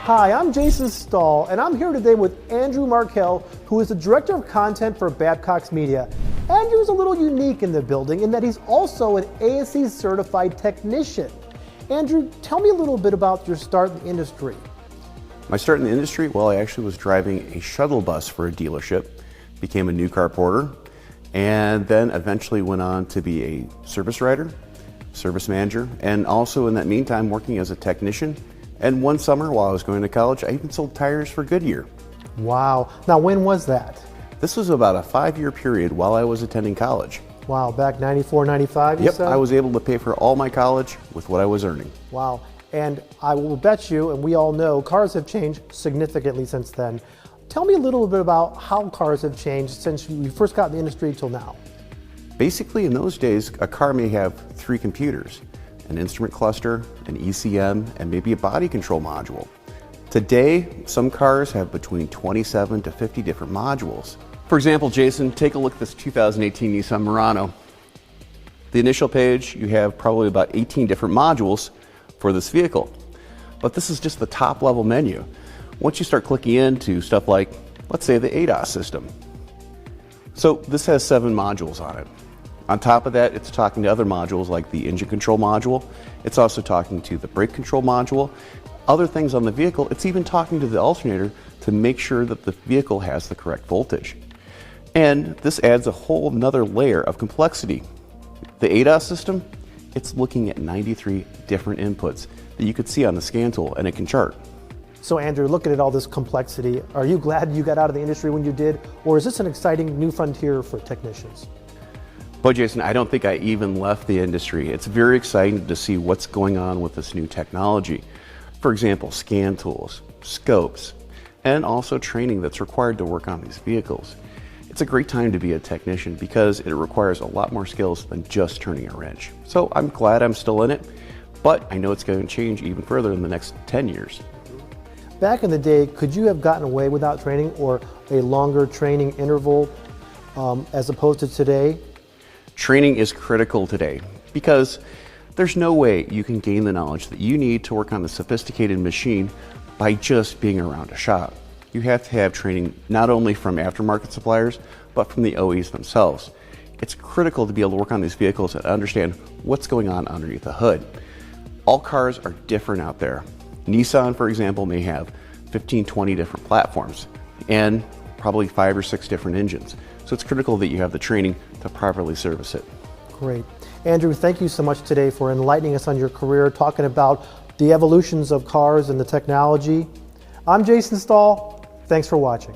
Hi, I'm Jason Stahl, and I'm here today with Andrew Markel, who is the Director of Content for Babcox Media. Andrew's a little unique in the building in that he's also an ASE-certified technician. Andrew, tell me a little bit about your start in the industry. My start in the industry, well, I actually was driving a shuttle bus for a dealership, became a new car porter, and then eventually went on to be a service writer, service manager, and also in that meantime working as a technician. And one summer while I was going to college, I even sold tires for Goodyear. Wow. Now, when was that? This was about a 5-year period while I was attending college. Wow, back 94, 95, you Yep, said? I was able to pay for all my college with what I was earning. Wow. And I will bet you, and we all know, cars have changed significantly since then. Tell me a little bit about how cars have changed since you first got in the industry till now. Basically, in those days, a car may have 3 computers, an instrument cluster, an ECM, and maybe a body control module. Today, some cars have between 27 to 50 different modules. For example, Jason, take a look at this 2018 Nissan Murano. The initial page, you have probably about 18 different modules for this vehicle. But this is just the top level menu. Once you start clicking into stuff like, let's say, the ADAS system. So this has 7 modules on it. On top of that, it's talking to other modules like the engine control module. It's also talking to the brake control module. Other things on the vehicle, it's even talking to the alternator to make sure that the vehicle has the correct voltage. And this adds a whole nother layer of complexity. The ADAS system, it's looking at 93 different inputs that you could see on the scan tool, and it can chart. So Andrew, looking at all this complexity, are you glad you got out of the industry when you did, or is this an exciting new frontier for technicians? Well, Jason, I don't think I even left the industry. It's very exciting to see what's going on with this new technology. For example, scan tools, scopes, and also training that's required to work on these vehicles. It's a great time to be a technician because it requires a lot more skills than just turning a wrench. So I'm glad I'm still in it, but I know it's going to change even further in the next 10 years. Back in the day, could you have gotten away without training or a longer training interval as opposed to today? Training is critical today because there's no way you can gain the knowledge that you need to work on a sophisticated machine by just being around a shop. You have to have training not only from aftermarket suppliers, but from the OEs themselves. It's critical to be able to work on these vehicles and understand what's going on underneath the hood. All cars are different out there. Nissan, for example, may have 15, 20 different platforms and probably 5 or 6 different engines. So it's critical that you have the training to properly service it. Great. Andrew, thank you so much today for enlightening us on your career, talking about the evolutions of cars and the technology. I'm Jason Stahl. Thanks for watching.